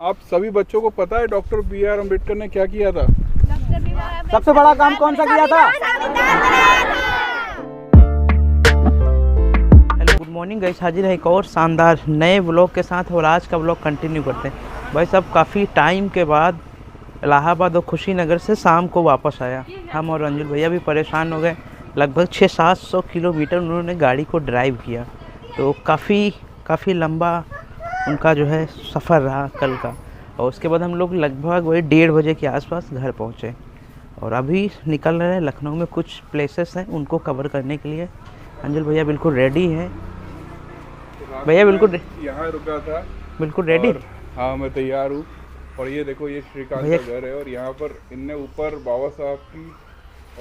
आप सभी बच्चों को पता है डॉक्टर B.R. अम्बेडकर ने क्या किया था? सबसे बड़ा काम कौन सा किया था? हेलो गुड मॉर्निंग गाइस, हाजिर है एक और शानदार नए व्लॉग के साथ। और आज का व्लॉग कंटिन्यू करते हैं। भाई साहब काफ़ी टाइम के बाद इलाहाबाद और खुशीनगर से शाम को वापस आया। हम और अंजुल भैया भी परेशान हो गए। लगभग 600-700 किलोमीटर उन्होंने गाड़ी को ड्राइव किया, तो काफ़ी लंबा उनका जो है सफ़र रहा कल का। और उसके बाद हम लोग लगभग वही 1:30 बजे के आसपास घर पहुँचे और अभी निकल रहे हैं। लखनऊ में कुछ प्लेसेस हैं उनको कवर करने के लिए। अंजुल भैया बिल्कुल रेडी हैं। भैया बिल्कुल यहाँ रुका था, बिल्कुल रेडी। हाँ मैं तैयार हूँ। और ये देखो, ये श्रीकांत का घर है और यहाँ पर इनने ऊपर बाबा साहब की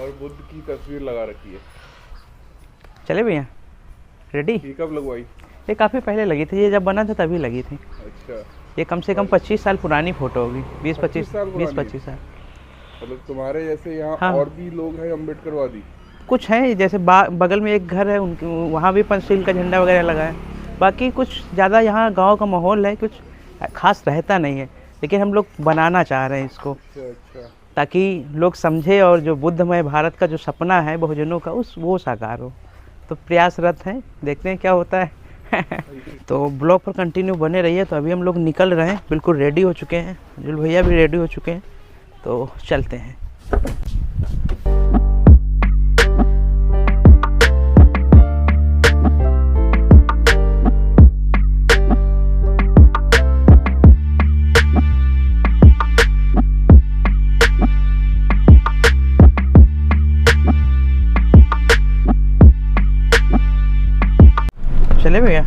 और बुद्ध की तस्वीर लगा रखी है। चले भैया रेडी। ये कब लगवाई? ये काफ़ी पहले लगी थी, ये जब बना था तभी लगी थी। अच्छा, ये कम से कम 25 साल पुरानी फ़ोटो होगी। 20-25 साल। मतलब तुम्हारे जैसे यहाँ हाँ। और भी लोग हैं अम्बेडकरवादी? कुछ हैं, जैसे बगल में एक घर है उनके, वहाँ भी पंचशील का झंडा वगैरह लगा है। बाकी कुछ ज़्यादा यहाँ गांव का माहौल है, कुछ खास रहता नहीं है, लेकिन हम लोग बनाना चाह रहे हैं इसको। अच्छा। ताकि लोग समझे और जो बुद्धमय भारत का जो सपना है बहुजनों का वो साकार हो। तो प्रयासरत हैं, देखते हैं क्या होता है। तो ब्लॉग पर कंटिन्यू बने रहिए। तो अभी हम लोग निकल रहे हैं, बिल्कुल रेडी हो चुके हैं। अंजुल भैया भी रेडी हो चुके हैं, तो चलते हैं। चले भैया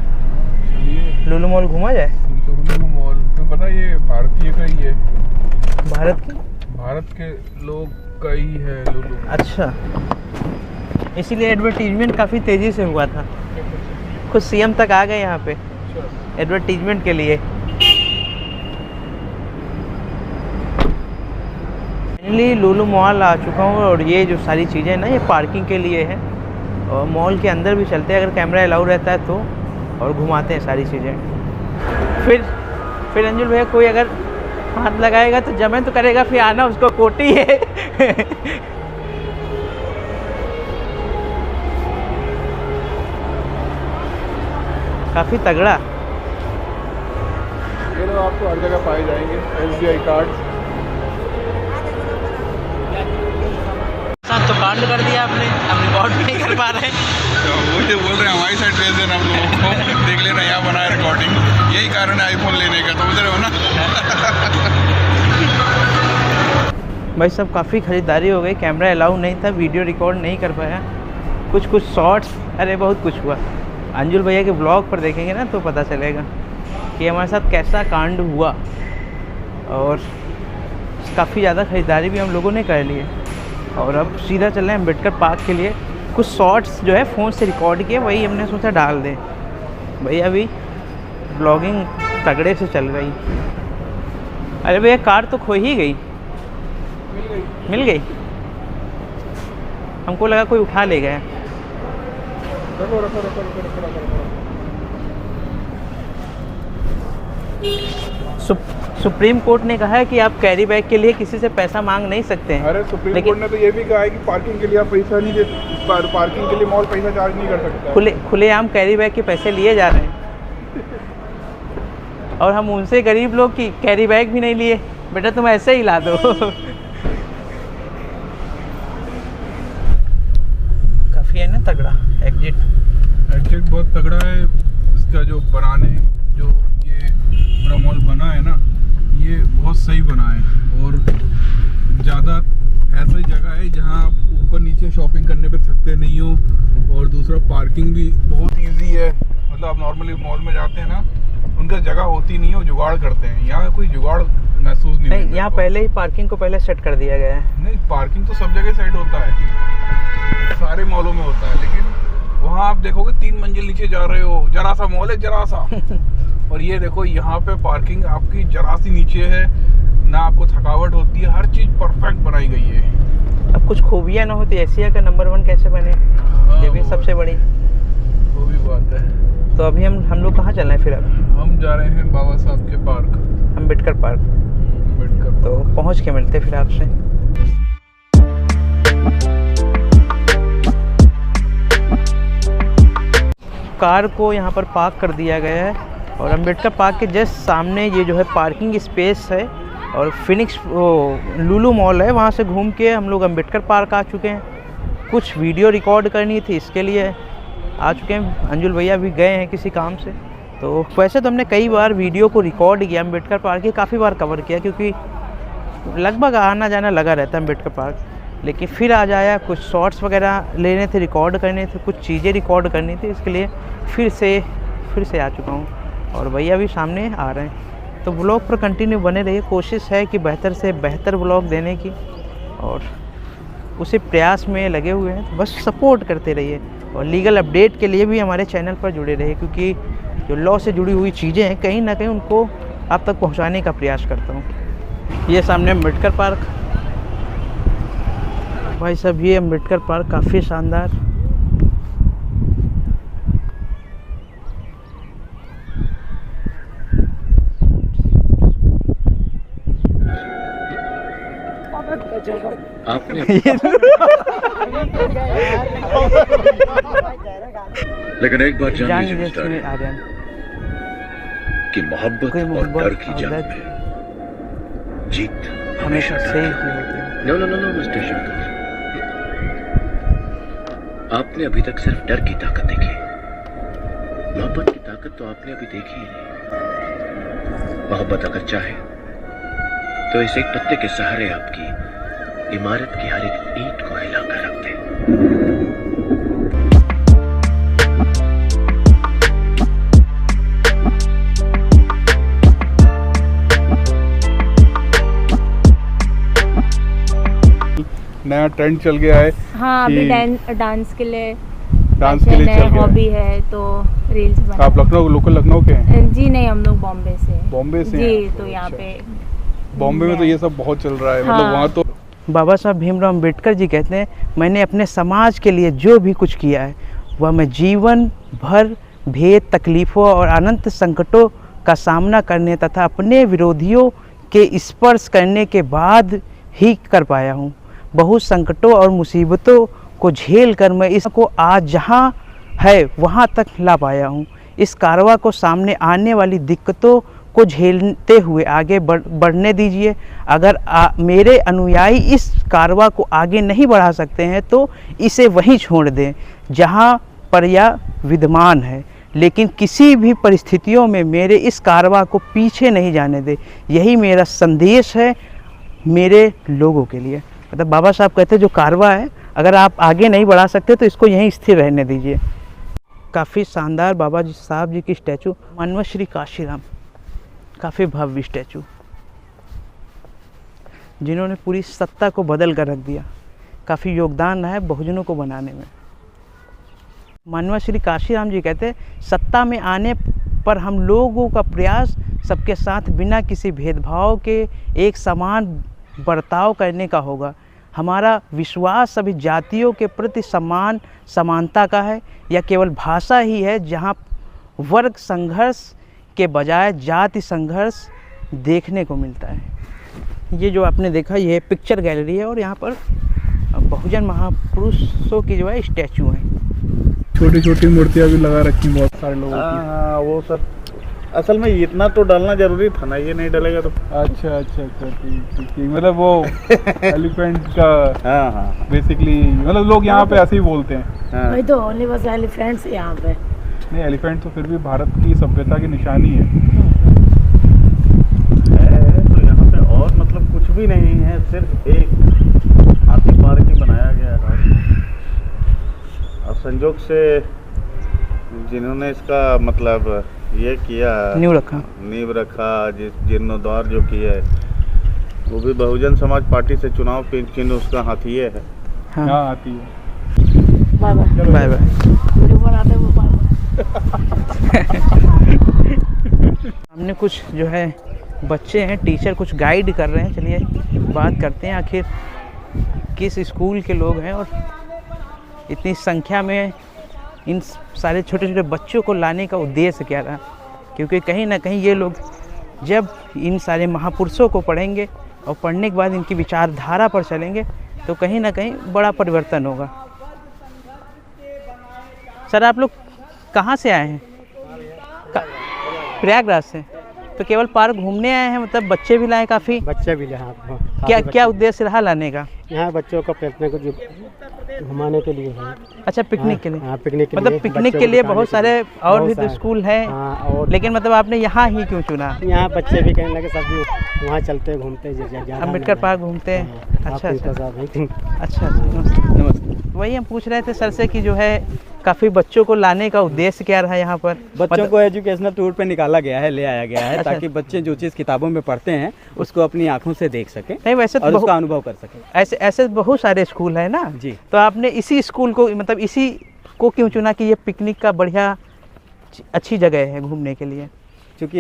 लुलु मॉल घूमा जाए। लुलु मॉल तो पता, ये भारतीय का ही है। भारत के लोग का ही है लुलु। अच्छा, इसीलिए एडवर्टीजमेंट काफ़ी तेज़ी से हुआ था। खुद सीएम तक आ गए यहाँ पे एडवर्टीजमेंट के लिए। फाइनली लुलु मॉल आ चुका हूँ और ये जो सारी चीज़ें ना, ये पार्किंग के लिए है। और मॉल के अंदर भी चलते हैं अगर कैमरा अलाउ रहता है तो, और घुमाते हैं सारी चीज़ें। फिर अंजुल भैया कोई अगर हाथ लगाएगा तो जमे तो करेगा, फिर आना उसको कोटी है। काफ़ी तगड़ा। ये लोग आपको हर जगह पाए जाएंगे। SBI कार्ड तो कांड कर दिया आपने, हम रिकॉर्ड भी नहीं कर पा रहे। तो वो जो बोल रहे हैं हमारी साइड भेज देना हम लोगों को। देख लेना यहाँ बना है रिकॉर्डिंग। यही कारण है आईफोन लेने का, समझ रहे हो ना? भाई सब काफ़ी ख़रीदारी हो गई। कैमरा अलाउ नहीं था, वीडियो रिकॉर्ड नहीं कर पाया। कुछ शॉर्ट्स, अरे बहुत कुछ हुआ। अंजुल भैया के ब्लॉग पर देखेंगे ना तो पता चलेगा कि हमारे साथ कैसा कांड हुआ। और काफ़ी ज़्यादा ख़रीदारी भी हम लोगों ने कर ली है। और अब सीधा चल रहे हैं अम्बेडकर पार्क के लिए। कुछ शॉर्ट्स जो है फ़ोन से रिकॉर्ड किए, वही हमने सोचा डाल दें। भैया अभी ब्लॉगिंग तगड़े से चल रही। अरे भैया कार तो खो ही गई। मिल गई। हमको लगा कोई उठा ले गया। सुप्रीम कोर्ट ने कहा है कि आप कैरी बैग के लिए किसी से पैसा मांग नहीं सकते हैं। अरे सुप्रीम कोर्ट ने तो ये भी कहा है कि पार्किंग के लिए आप पैसा नहीं दे, पार्किंग के लिए मॉल पैसा चार्ज नहीं कर सकता। खुलेआम कैरी बैग के पैसे लिए जा रहे हैं। और हम उनसे गरीब लोग की कैरी बैग भी नहीं लिए। बेटा तुम ऐसे ही ला दो। काफ़ी है ना तगड़ा एग्जिट बहुत तगड़ा है। इसका जो बनाने जो ये पूरा मॉल बना है ना, ये बहुत सही बना है। और ज़्यादा ऐसी जगह है जहाँ आप ऊपर नीचे शॉपिंग करने पे थकते नहीं हो। और दूसरा पार्किंग भी बहुत इजी है। मतलब आप नॉर्मली मॉल में जाते हैं ना, उनका जगह होती नहीं है, वो जुगाड़ करते हैं। यहाँ कोई जुगाड़ महसूस नहीं होता। यहाँ पहले ही पार्किंग को पहले सेट कर दिया गया है। नहीं, पार्किंग तो सब जगह सेट होता है, सारे मॉलों में होता है। लेकिन वहाँ आप देखोगे 3 मंजिल नीचे जा रहे हो, जरा सा मॉल है, जरा सा। और ये देखो यहाँ पे पार्किंग आपकी जरा सी नीचे है ना, आपको थकावट होती है। हर चीज़ परफेक्ट बनाई गई है। अब कुछ खूबियाँ ना होती, एशिया का नंबर 1 कैसे बने, ये भी सबसे बड़ी वो भी बात है। तो अभी हम लोग कहाँ चल रहे हैं फिर? अब हम जा रहे हैं बाबा साहब के पार्क। अम्बेडकर पार्क। तो पहुंच के मिलते फिर आपसे। कार को यहाँ पर पार्क कर दिया गया है और अम्बेडकर पार्क के जस्ट सामने ये जो है पार्किंग स्पेस है और फिनिक्स लुलु मॉल है, वहाँ से घूम के हम लोग अम्बेडकर पार्क आ चुके हैं। कुछ वीडियो रिकॉर्ड करनी थी, इसके लिए आ चुके हैं। अंजुल भैया भी गए हैं किसी काम से। तो वैसे तो हमने कई बार वीडियो को रिकॉर्ड किया, अम्बेडकर पार्क की काफ़ी बार कवर किया, क्योंकि लगभग आना जाना लगा रहता है अम्बेडकर पार्क। लेकिन फिर आ जाया, कुछ शॉर्ट्स वगैरह लेने थे, रिकॉर्ड करने थे, कुछ चीज़ें रिकॉर्ड करनी थी, इसके लिए फिर से आ चुका हूँ और भैया भी सामने आ रहे हैं। तो व्लॉग पर कंटिन्यू बने रहिए। कोशिश है कि बेहतर से बेहतर व्लॉग देने की और उसी प्रयास में लगे हुए हैं। तो बस सपोर्ट करते रहिए और लीगल अपडेट के लिए भी हमारे चैनल पर जुड़े रहिए, क्योंकि जो लॉ से जुड़ी हुई चीज़ें हैं कहीं ना कहीं उनको आप तक पहुंचाने का प्रयास करता हूं। ये सामने अम्बेडकर पार्क, भाई साहब ये अम्बेडकर पार्क काफ़ी शानदार। आपने लेकिन एक बात जान लीजिए कि मोहब्बत और डर की जंग में जीत हमेशा सही की होती है। No no no no mister Shankar, आपने अभी तक सिर्फ डर की ताकत देखी, मोहब्बत की ताकत तो आपने अभी देखी ही नहीं। मोहब्बत अगर चाहे तो इस एक पत्ते के सहारे आपकी इमारत की हर एक ईंट को हिलाकर रख दे। नया ट्रेंड चल गया है। हाँ, अभी डांस के लिए चल गया हॉबी है तो रील्स बना। आप लखनऊ, लोकल लखनऊ के हैं? जी नहीं, हम लोग बॉम्बे से। बॉम्बे से जी हैं? तो यहाँ पे बॉम्बे में तो ये सब बहुत चल रहा है। हाँ। मतलब वहाँ तो बाबा साहब भीमराव अम्बेडकर जी कहते हैं, मैंने अपने समाज के लिए जो भी कुछ किया है वह मैं जीवन भर भेद, तकलीफ़ों और अनंत संकटों का सामना करने तथा अपने विरोधियों के स्पर्श करने के बाद ही कर पाया हूँ। बहुत संकटों और मुसीबतों को झेल कर मैं इसको आज जहाँ है वहाँ तक ला पाया हूँ। इस कारवां को सामने आने वाली दिक्कतों को झेलते हुए आगे बढ़ने दीजिए। अगर मेरे अनुयायी इस कारवां को आगे नहीं बढ़ा सकते हैं तो इसे वहीं छोड़ दें जहां पर यह विद्यमान है, लेकिन किसी भी परिस्थितियों में मेरे इस कारवां को पीछे नहीं जाने दें। यही मेरा संदेश है मेरे लोगों के लिए। मतलब बाबा साहब कहते हैं जो कारवां है अगर आप आगे नहीं बढ़ा सकते तो इसको यहीं स्थिर रहने दीजिए। काफ़ी शानदार बाबा जी साहब जी की स्टैचू, मानव श्री काशीराम, काफ़ी भव्य स्टैचू, जिन्होंने पूरी सत्ता को बदल कर रख दिया। काफ़ी योगदान रहा है बहुजनों को बनाने में। मानव श्री काशीराम जी कहते हैं, सत्ता में आने पर हम लोगों का प्रयास सबके साथ बिना किसी भेदभाव के एक समान बर्ताव करने का होगा। हमारा विश्वास सभी जातियों के प्रति सम्मान समानता का है। यह केवल भाषा ही है जहाँ वर्ग संघर्ष के बजाय जाति संघर्ष देखने को मिलता है। ये जो आपने देखा ये पिक्चर गैलरी है और यहाँ पर बहुजन महापुरुषों की जो है स्टैचू हैं। छोटी छोटी मूर्तियाँ भी लगा रखी बहुत सारे लोगों की। हाँ, वो सब असल में इतना तो डालना जरूरी था ना, ये नहीं डालेगा तो। अच्छा ठीक। मतलब वो एलिफेंट का हाँ बेसिकली, मतलब लोग यहाँ पे ऐसे ही बोलते हैं। हाँ। वही तो ओनली बस एलिफेंट्स यहाँ पे। नहीं, एलिफेंट तो फिर भी भारत की सभ्यता की निशानी है। तो यहाँ पे और मतलब कुछ भी नहीं है, सिर्फ एक हाथी पार्क ही बनाया गया है और संजोग से जिन्होंने इसका मतलब ये किया, नींव रखा, जीर्णोद्धार जो किया है वो भी बहुजन समाज पार्टी से चुनाव चिन्ह उसका हाथी है। हाँ, हाथी है। Bye bye bye bye. Video बनाते वो बाय। हमने कुछ जो है बच्चे हैं, टीचर कुछ गाइड कर रहे हैं। चलिए बात करते हैं आखिर किस स्कूल के लोग हैं और इतनी संख्या में इन सारे छोटे छोटे बच्चों को लाने का उद्देश्य क्या रहा। क्योंकि कहीं ना कहीं ये लोग जब इन सारे महापुरुषों को पढ़ेंगे और पढ़ने के बाद इनकी विचारधारा पर चलेंगे तो कहीं ना कहीं बड़ा परिवर्तन होगा। सर आप लोग कहाँ से आए हैं? प्रयागराज से। तो केवल पार्क घूमने आए हैं, मतलब बच्चे भी लाए काफ़ी? बच्चे भी यहाँ क्या उद्देश्य रहा लाने का? यहाँ बच्चों को प्रयत्न को घुमाने के लिए है। अच्छा, पिकनिक के लिए? हाँ, पिकनिक के मतलब लिए, पिकनिक के लिए बहुत सारे और भी तो सारे। स्कूल हैं। और लेकिन मतलब आपने यहाँ ही क्यों चुना? यहाँ बच्चे भी कहने लगे सब भी वहाँ चलते घूमते अम्बेडकर पार्क घूमते हैं। अच्छा अच्छा, नमस्ते। वही हम पूछ रहे थे सर से कि जो है काफ़ी बच्चों को लाने का उद्देश्य क्या रहा यहाँ पर? बच्चों को एजुकेशनल टूर पे निकाला गया है, ले आया गया है अच्छा। ताकि बच्चे जो चीज़ किताबों में पढ़ते हैं उसको अपनी आंखों से देख सकें नहीं वैसे तो और उसका अनुभव कर सकें। ऐसे ऐसे बहुत सारे स्कूल हैं ना जी। तो आपने इसी स्कूल को, मतलब इसी को क्यों चुना कि ये पिकनिक का बढ़िया अच्छी जगह है घूमने के लिए? क्योंकि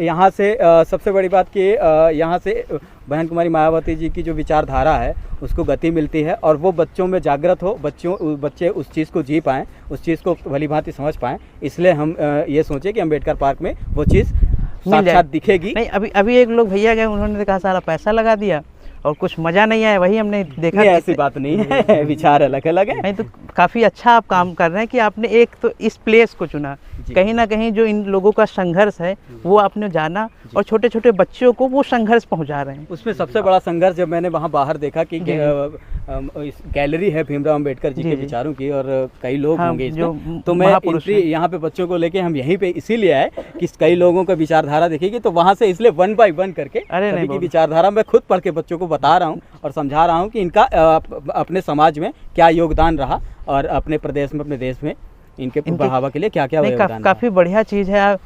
यहाँ से सबसे बड़ी बात कि यहाँ से बहन कुमारी मायावती जी की जो विचारधारा है उसको गति मिलती है और वो बच्चों में जागृत हो, बच्चे उस चीज़ को जी पाएँ, उस चीज़ को भली भांति समझ पाएँ। इसलिए हम ये सोचे कि अम्बेडकर पार्क में वो चीज़ साक्षात दिखेगी। नहीं, अभी एक लोग भैया गए, उन्होंने कहा सारा पैसा लगा दिया और कुछ मज़ा नहीं आया, वही हमने देखा। नहीं, ऐसी बात नहीं है, विचार अलग अलग है। नहीं तो काफ़ी अच्छा आप काम कर रहे हैं कि आपने एक तो इस प्लेस को चुना, कहीं ना कहीं जो इन लोगों का संघर्ष है वो आपने जाना और छोटे छोटे बच्चों को वो संघर्ष पहुंचा रहे हैं। उसमें सबसे बड़ा संघर्ष जब मैंने वहाँ बाहर देखा कि इस गैलरी है भीमराव अंबेडकर जी के विचारों की और कई लोग होंगे इसमें, तो मैं यहाँ पे बच्चों को लेके हम यहीं पे इसीलिए आए कि कई लोगों का विचारधारा देखेगी, तो वहाँ से इसलिए 1 बाय 1 करके सभी की विचारधारा मैं खुद पढ़ के बच्चों को बता रहा हूँ और समझा रहा हूँ कि इनका अपने समाज में क्या योगदान रहा और अपने प्रदेश में, अपने देश में इनके बढ़ावा के लिए क्या क्या योगदान रहा। काफ़ी बढ़िया चीज़ है।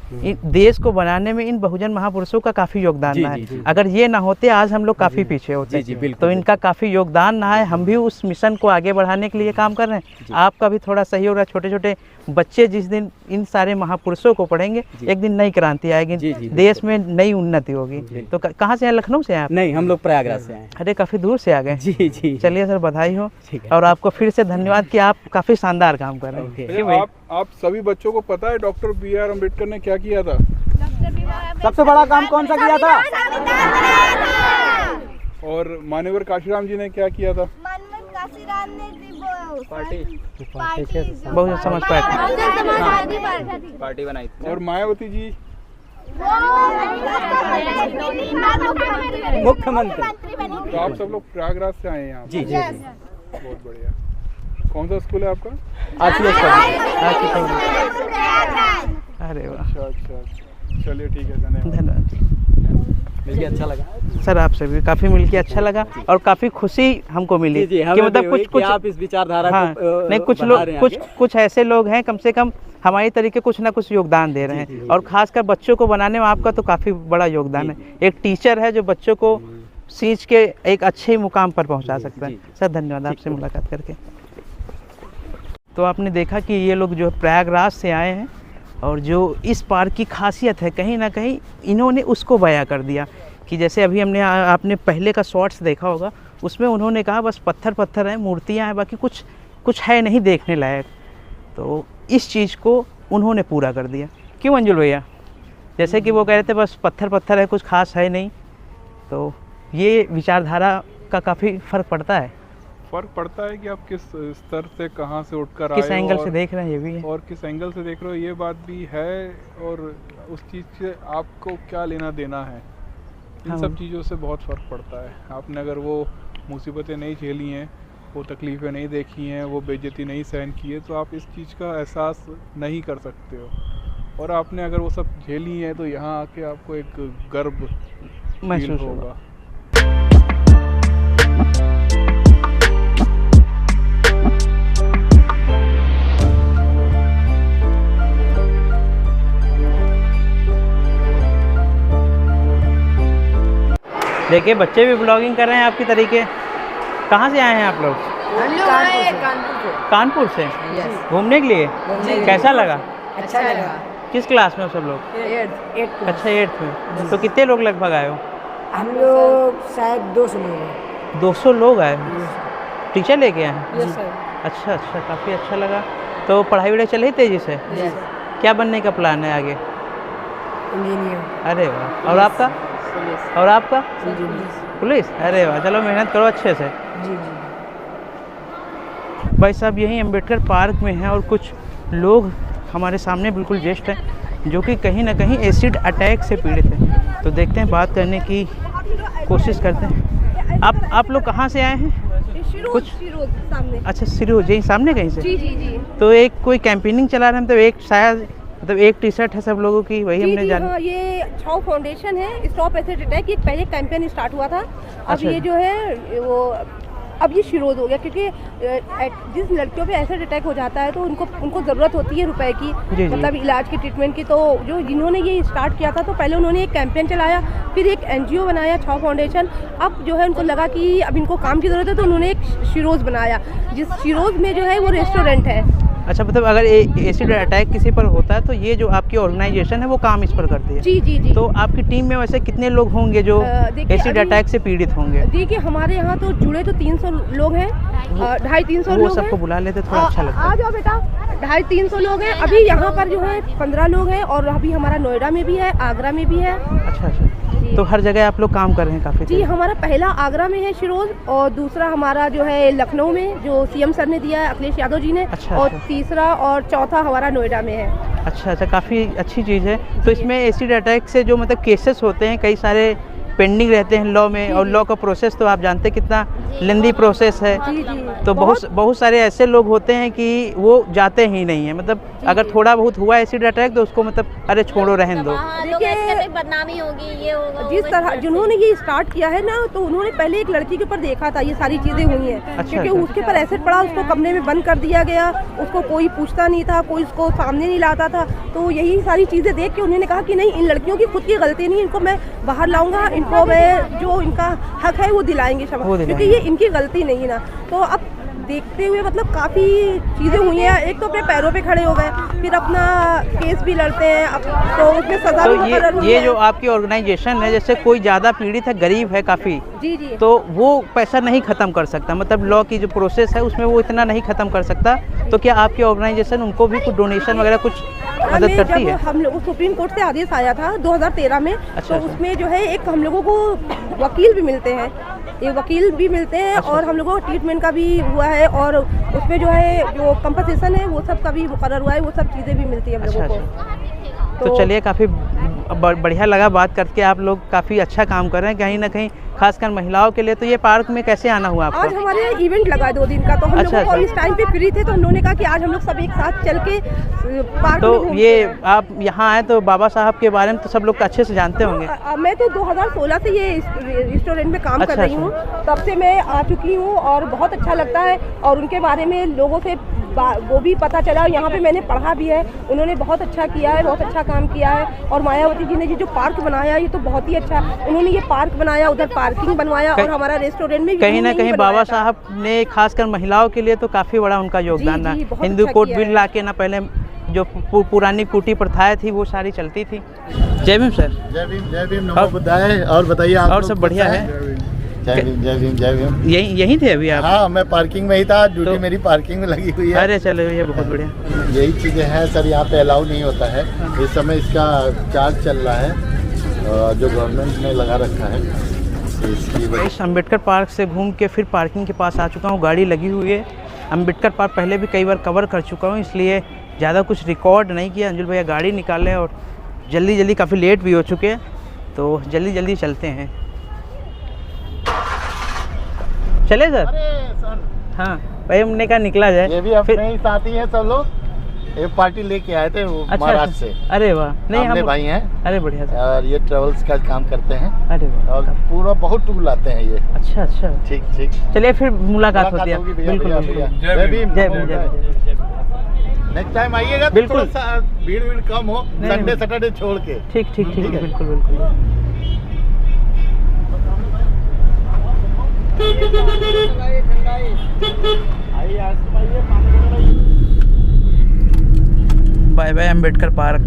देश को बनाने में इन बहुजन महापुरुषों का काफ़ी योगदान रहा है। अगर ये ना होते आज हम लोग काफ़ी पीछे होते। तो इनका काफ़ी योगदान रहा है। हम भी उस मिशन को आगे बढ़ाने के लिए काम कर रहे हैं। आपका भी थोड़ा सहयोग रहा। छोटे छोटे बच्चे जिस दिन इन सारे महापुरुषों को पढ़ेंगे एक दिन नई क्रांति आएगी, देश में नई उन्नति होगी। तो कहाँ से हैं? लखनऊ से हैं? नहीं, हम लोग प्रयागराज से आए। अरे काफ़ी दूर से आ गए। जी जी। चलिए सर, बधाई हो और आपको फिर से धन्यवाद कि आप काफ़ी शानदार काम कर रहे हैं। आप सभी बच्चों को पता है डॉक्टर B.R. अम्बेडकर ने क्या किया था? सबसे बड़ा काम कौन सा किया था? और मान्यवर काशीराम जी ने क्या किया था? बहुत समझ पाए, पार्टी बनाई। और मायावती जी मुख्यमंत्री। तो आप सब लोग प्रयागराज से आए हैं यहाँ? जी जी। बहुत बढ़िया। कौन सा स्कूल है आपका? अरे वाह, अच्छा, चलिए ठीक है, धन्यवाद। धन्यवाद। अच्छा लगा सर, आपसे भी काफ़ी मिलके अच्छा लगा और काफ़ी खुशी हमको मिली कि मतलब कुछ आप इस विचारधारा को नहीं, कुछ लोग कुछ ऐसे लोग हैं कम से कम हमारी तरीके कुछ ना कुछ योगदान दे रहे हैं और खासकर बच्चों को बनाने में आपका तो काफ़ी बड़ा योगदान है। एक टीचर है जो बच्चों को सींच के एक अच्छे मुकाम पर पहुंचा सकता है। सर धन्यवाद आपसे मुलाकात करके। तो आपने देखा कि ये लोग जो प्रयागराज से आए हैं और जो इस पार्क की खासियत है कहीं ना कहीं इन्होंने उसको बयां कर दिया कि जैसे अभी आपने पहले का शॉर्ट्स देखा होगा, उसमें उन्होंने कहा बस पत्थर पत्थर हैं, मूर्तियां हैं, बाकी कुछ है नहीं देखने लायक। तो इस चीज़ को उन्होंने पूरा कर दिया। क्यों अंजुल भैया? जैसे कि वो कह रहे थे बस पत्थर पत्थर है, कुछ खास है नहीं। तो ये विचारधारा का काफ़ी फ़र्क पड़ता है। फर्क पड़ता है कि आप किस स्तर से कहाँ से उठकर आए, किस एंगल से देख रहे हैं, ये भी है। और किस एंगल से देख रहे हो, ये बात भी है। और उस चीज़ से आपको क्या लेना देना है, इन सब चीज़ों से बहुत फ़र्क पड़ता है। आपने अगर वो मुसीबतें नहीं झेली हैं, वो तकलीफ़ें नहीं देखी हैं, वो बेइज्जती नहीं सहन की है, तो आप इस चीज़ का एहसास नहीं कर सकते हो। और आपने अगर वो सब झेली हैं तो यहाँ आके आपको एक गर्व महसूस होगा। देखिए बच्चे भी ब्लॉगिंग कर रहे हैं आपकी तरीके। कहाँ से आए हैं आप लोग? कानपुर से घूमने के लिए। कैसा लगा? अच्छा लगा। किस क्लास में हो सब लोग? अच्छा, 8th में। तो कितने लोग लगभग आए हो? हम लोग शायद 200 लोग हैं। 200 लोग आए हो? टीचर लेके आए हैं? अच्छा, काफ़ी अच्छा लगा। तो पढ़ाई वढ़ाई चल रही तेज़ी से? क्या बनने का प्लान है आगे? इंजीनियर। अरे वाह। और आपका? और आपका? पुलिस। अरे वाह, चलो मेहनत करो अच्छे से। जी। भाई साहब यहीं अम्बेडकर पार्क में हैं और कुछ लोग हमारे सामने बिल्कुल जस्ट हैं जो कि कहीं ना कहीं एसिड अटैक से पीड़ित हैं। तो देखते हैं, बात करने की कोशिश करते हैं। आप लोग कहाँ से आए हैं? कुछ सामने। अच्छा, सिरोज यहीं सामने कहीं से? जी। तो एक कोई कैंपेनिंग चला रहे हैं, मतलब एक शायद मतलब एक टी शर्ट है सब लोगों की, वही हमने जाना। हाँ, ये छाव फाउंडेशन है, स्टॉप एसिड अटैक। ये पहले कैंपेन स्टार्ट हुआ था। अब अच्छा। ये जो है वो अब ये शिरोज हो गया, क्योंकि जिस लड़कियों पे एसिड अटैक हो जाता है तो उनको ज़रूरत होती है रुपए की, जी। मतलब इलाज की, ट्रीटमेंट की। तो जो जिन्होंने ये स्टार्ट किया था, तो पहले उन्होंने एक कैंपेन चलाया, फिर एक NGO बनाया, छाव फाउंडेशन। अब जो है उनको लगा कि अब इनको काम की ज़रूरत है, तो उन्होंने एक शिरोज बनाया, जिस शिरोज में जो है वो रेस्टोरेंट है। अच्छा, मतलब अगर एसिड अटैक किसी पर होता है तो ये जो आपकी ऑर्गेनाइजेशन है वो काम इस पर करती है? जी। तो आपकी टीम में वैसे कितने लोग होंगे जो एसिड अटैक से पीड़ित होंगे? देखिए, हमारे यहाँ तो जुड़े तो 300 लोग हैं, 250-300 लोग हैं। वो सबको बुला लेते थोड़ा अच्छा लगता है। आ जाओ बेटा, 250-300 लोग हैं। अभी यहाँ पर जो है 15 लोग हैं, और अभी हमारा नोएडा में भी है, आगरा में भी है। अच्छा। तो हर जगह आप लोग काम कर रहे हैं काफ़ी? जी, हमारा पहला आगरा में है शिरोज, और दूसरा हमारा जो है लखनऊ में, जो CM सर ने दिया है, अखिलेश यादव जी ने। अच्छा। और तीसरा और चौथा हमारा नोएडा में है। अच्छा, काफ़ी अच्छी चीज़ है। तो इसमें एसिड अटैक से जो मतलब केसेस होते हैं, कई सारे पेंडिंग रहते हैं लॉ में, और लॉ का प्रोसेस तो आप जानते हैं कितना लेंदी प्रोसेस है। तो बहुत सारे ऐसे लोग होते हैं कि वो जाते ही नहीं है, मतलब अगर थोड़ा बहुत हुआ एसिड अटैक तो उसको मतलब अरे छोड़ो, रहने दो। देखिए, बदनामी होगी, ये होगा, जिस तरह जिन्होंने ये स्टार्ट किया है ना, तो उन्होंने पहले एक लड़की के ऊपर देखा था ये सारी चीज़ें हुई हैं। अच्छा। क्योंकि उसके ऊपर एसिड पड़ा, उसको कमरे में बंद कर दिया गया, उसको कोई पूछता नहीं था, कोई उसको सामने नहीं लाता था। तो यही सारी चीज़ें देख के उन्होंने कहा कि नहीं, इन लड़कियों की खुद की गलती नहीं, इनको मैं बाहर लाऊंगा, इनको मैं जो इनका हक है वो दिलाएंगे, क्योंकि ये इनकी गलती नहीं ना। तो अब देखते हुए मतलब काफ़ी चीज़ें हुई हैं। एक तो अपने पैरों पे खड़े हो गए, फिर अपना केस भी लड़ते हैं, अब तो उसमें सजा भी मुकर्रर हुई ये है। जो आपकी ऑर्गेनाइजेशन है, जैसे कोई ज़्यादा पीड़ित है, गरीब है काफ़ी, जी। तो वो पैसा नहीं ख़त्म कर सकता, मतलब लॉ की जो प्रोसेस है उसमें वो इतना नहीं ख़त्म कर सकता। तो क्या आपकी ऑर्गेनाइजेशन उनको भी कुछ डोनेशन वगैरह कुछ मदद करती है? हम लोग सुप्रीम कोर्ट से आदेश आया था 2013 में। अच्छा। तो उसमें जो है एक हम लोगों को वकील भी मिलते हैं, अच्छा। और हम लोगों को ट्रीटमेंट का भी हुआ है, और उसमें जो है जो कंपनसेशन है वो सब का भी मुकर्रर हुआ है, वो सब चीज़ें भी मिलती है हम लोगों को। तो चलिए, काफ़ी बढ़िया लगा बात करके। आप लोग काफ़ी अच्छा काम कर रहे हैं, कहीं ना कहीं खासकर महिलाओं के लिए। तो ये पार्क में कैसे आना हुआ आपको? आज हमारे इवेंट लगा 2 दिन का, तो हम लोगों को इस टाइम पे फ्री थे, तो हम लोगों ने कहा कि आज हम लोग सब एक साथ चल के पार्क तो में घूमते ये हैं। आप यहाँ आए तो बाबा साहब के बारे में तो सब लोग अच्छे से जानते होंगे। मैं तो 2016 से ये रेस्टोरेंट में काम कर रही हूँ, तब से मैं आ चुकी हूँ, और बहुत अच्छा लगता है। और उनके बारे में लोगों से वो भी पता चला, यहाँ पे मैंने पढ़ा भी है, उन्होंने बहुत अच्छा किया है, बहुत अच्छा काम किया है। और मायावती जी ने ये जो पार्क बनाया, ये तो बहुत ही अच्छा, उन्होंने ये पार्क बनाया, उधर पार्किंग बनवाया, और हमारा रेस्टोरेंट में कहीं ना कहीं बाबा साहब ने खासकर महिलाओं के लिए तो काफ़ी बड़ा उनका योगदान है। हिंदू कोड बिल ला के ना, पहले जो पुरानी कुटी प्रथाएं थी वो सारी चलती थी। जय भीम सर। जय भीम, नमो बुद्धाय। और बताइए आप? और सब बढ़िया है। जय भीम। यहीं थे अभी आप? हाँ, मैं पार्किंग में ही था, ड्यूटी मेरी पार्किंग में लगी हुई है। अरे चलो, ये बहुत बढ़िया। यही चीज़ें हैं सर, यहाँ पे अलाउ नहीं होता है इस समय, इसका चार्ज चल रहा है जो गवर्नमेंट ने लगा रखा है, इसकी वजह। इस अम्बेडकर पार्क से घूम के फिर पार्किंग के पास आ चुका हूँ, गाड़ी लगी हुई है। अम्बेडकर पार्क पहले भी कई बार कवर कर चुका हूँ, इसलिए ज़्यादा कुछ रिकॉर्ड नहीं किया। अंजुल भैया गाड़ी निकाले और जल्दी काफ़ी लेट भी हो चुके हैं, तो जल्दी चलते हैं। चले सर? हाँ भाई, हमने कहा निकला जाए। ये भी अपने ही साथी हैं सब लोग, एक पार्टी लेके आए थे महाराष्ट्र से। अरे वाह। नहीं, हम भाई हैं। अरे बढ़िया सर। और ये ट्रेवल्स का काम करते हैं। अरे वाह। और पूरा बहुत टूर लाते हैं ये। अच्छा। ठीक। चलिए फिर मुलाकात होती है। बिल्कुल। जय भीम। नेक्स्ट टाइम आइएगा तो बिल्कुल। थोड़ा सा भीड़ कम हो, संडे सैटरडे छोड़ के। ठीक है, बिल्कुल। Bye bye Ambedkar park.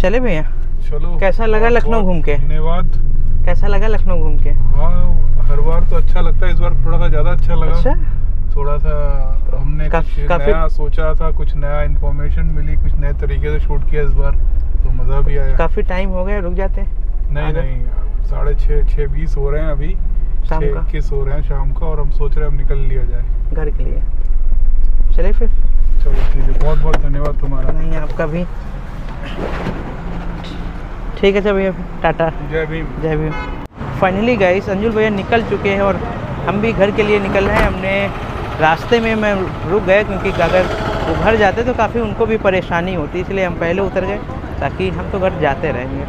चले भैया, चलो। कैसा लगा लखनऊ घूम के? धन्यवाद। कैसा लगा लखनऊ घूम के? हाँ, हर बार तो अच्छा लगता है, इस बार थोड़ा सा ज़्यादा अच्छा लगा। अच्छा, थोड़ा सा हमने कुछ नया सोचा था, कुछ नया इन्फॉर्मेशन मिली, कुछ नए तरीके से शूट किया इस बार, तो मज़ा भी आया। काफ़ी टाइम हो गया, रुक जाते? नहीं, 6:30 हो रहे हैं अभी, शाम का 6:21 हो रहे हैं शाम का, और हम सोच रहे हैं हम निकल लिया जाए घर के लिए। चले फिर। चलो ठीक है, बहुत बहुत धन्यवाद तुम्हारा। नहीं, आपका भी। ठीक है, चल भैया, टाटा, जय भीम। जय भीम। फाइनली गाइस, अंजुल भैया निकल चुके हैं और हम भी घर के लिए निकल रहे हैं। हमने रास्ते में मैं रुक गए क्योंकि अगर वो घर जाते तो काफ़ी उनको भी परेशानी होती, इसलिए हम पहले उतर गए ताकि हम तो घर जाते रहेंगे।